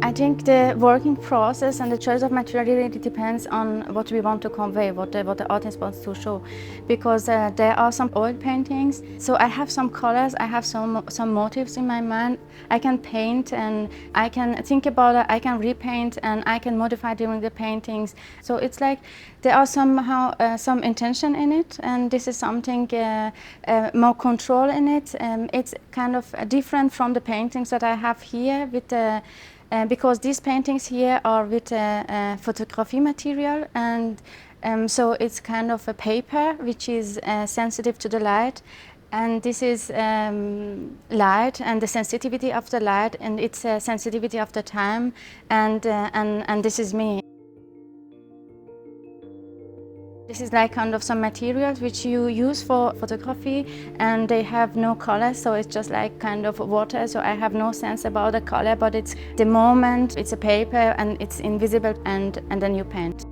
I think the working process and the choice of material really depends on what we want to convey, what the artist wants to show. Because there are some oil paintings, so I have some colors, I have some motives in my mind. I can paint and I can think about it, I can repaint and I can modify during the paintings. So it's like there are somehow some intention in it, and this is something more control in it. It's kind of different from the paintings that I have here with the because these paintings here are with photography material, and so it's kind of a paper which is sensitive to the light, and this is light and the sensitivity of the light, and it's a sensitivity of the time, and this is me. This is like kind of some materials which you use for photography, and they have no color, so it's just like kind of water, so I have no sense about the color, but it's the moment, it's a paper and it's invisible, and then you paint.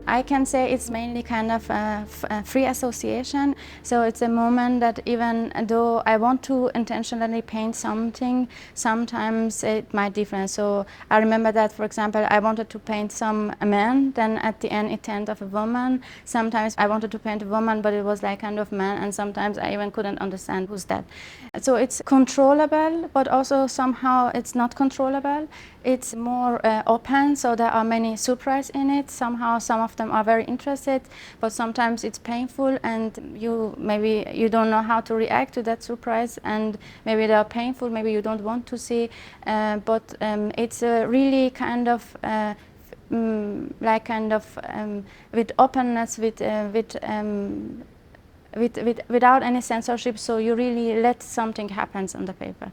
I can say it's mainly kind of a free association. So it's a moment that even though I want to intentionally paint something, sometimes it might differ. So I remember that, for example, I wanted to paint some man, then at the end it turned of a woman. Sometimes I wanted to paint a woman, but it was like kind of man, and sometimes I even couldn't understand who's that. So it's controllable, but also somehow it's not controllable. It's more open, so there are many surprises in it. Somehow some of them are very interested, but sometimes it's painful, and maybe you don't know how to react to that surprise, and maybe they are painful, maybe you don't want to see, but it's really kind of like kind of with openness, without any censorship, so you really let something happen on the paper.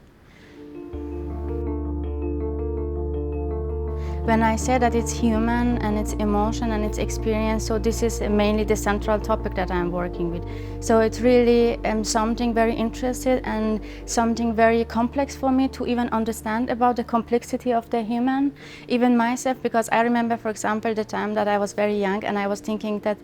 When I say that it's human and it's emotion and it's experience, so this is mainly the central topic that I'm working with. So it's really something very interesting and something very complex for me to even understand about the complexity of the human, even myself, because I remember, for example, the time that I was very young and I was thinking that,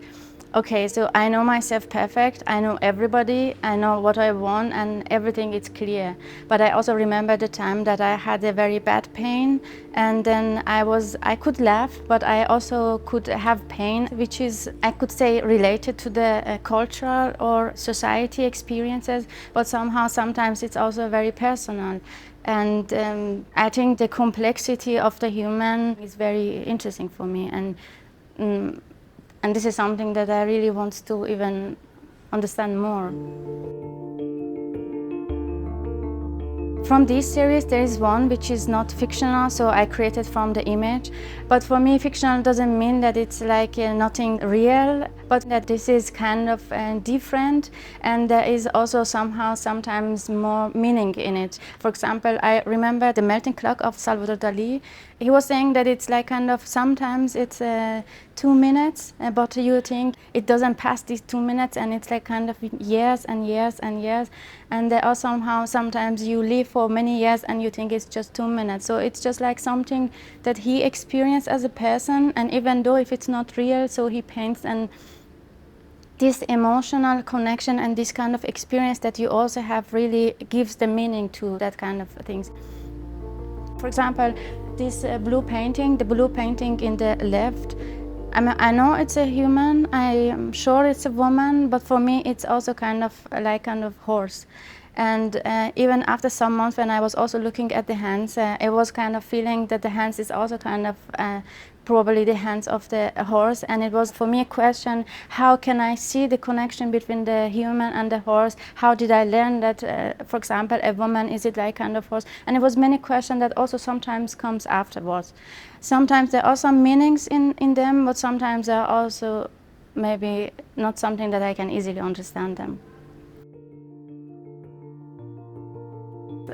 okay, so I know myself perfect, I know everybody, I know what I want, and everything is clear. But I also remember the time that I had a very bad pain, and then I could laugh, but I also could have pain, which is, I could say, related to the cultural or society experiences, but somehow sometimes it's also very personal. And I think the complexity of the human is very interesting for me, and this is something that I really want to even understand more. From this series, there is one which is not fictional, so I created from the image. But for me, fictional doesn't mean that it's like nothing real, but that this is kind of different, and there is also somehow sometimes more meaning in it. For example, I remember the melting clock of Salvador Dali. He was saying that it's like kind of sometimes it's 2 minutes, but you think it doesn't pass these 2 minutes, and it's like kind of years and years and years. And there are somehow sometimes you live for many years and you think it's just 2 minutes. So it's just like something that he experienced as a person, and even though if it's not real, so he paints, and this emotional connection and this kind of experience that you also have really gives the meaning to that kind of things. For example, this blue painting, the blue painting in the left, I know it's a human, I am sure it's a woman, but for me it's also kind of like kind of horse. And even after some months when I was also looking at the hands, I was kind of feeling that the hands is also kind of probably the hands of the horse. And it was for me a question, how can I see the connection between the human and the horse? How did I learn that, for example, a woman, is it like kind of horse? And it was many questions that also sometimes comes afterwards. Sometimes there are some meanings in them, but sometimes there are also maybe not something that I can easily understand them.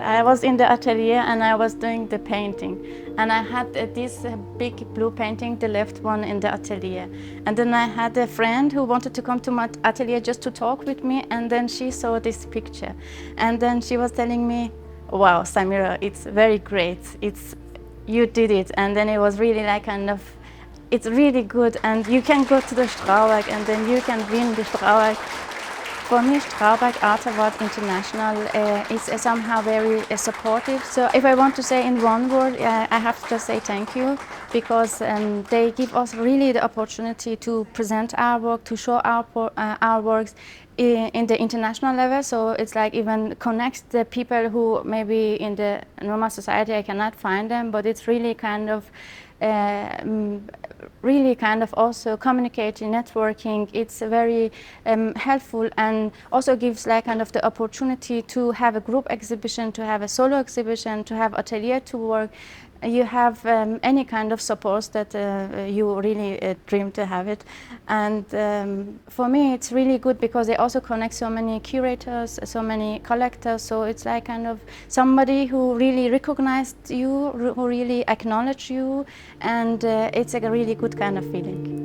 I was in the atelier and I was doing the painting, and I had this big blue painting, the left one, in the atelier. And then I had a friend who wanted to come to my atelier just to talk with me, and then she saw this picture. And then she was telling me, wow, Samira, it's very great, you did it. And then it was really like kind of, it's really good, and you can go to the Strauwerk and then you can win the Strauwerk. For me, Artaward International is somehow very supportive. So if I want to say in one word, I have to just say thank you, because they give us really the opportunity to present our work, to show our works in the international level. So it's like even connects the people who maybe in the normal society I cannot find them, but it's really kind of also communicating, networking. It's very helpful, and also gives like kind of the opportunity to have a group exhibition, to have a solo exhibition, to have atelier to work. You have any kind of support that you really dream to have it. And for me it's really good because they also connect so many curators, so many collectors. So it's like kind of somebody who really recognized you, who really acknowledged you, and it's like a really good kind of feeling.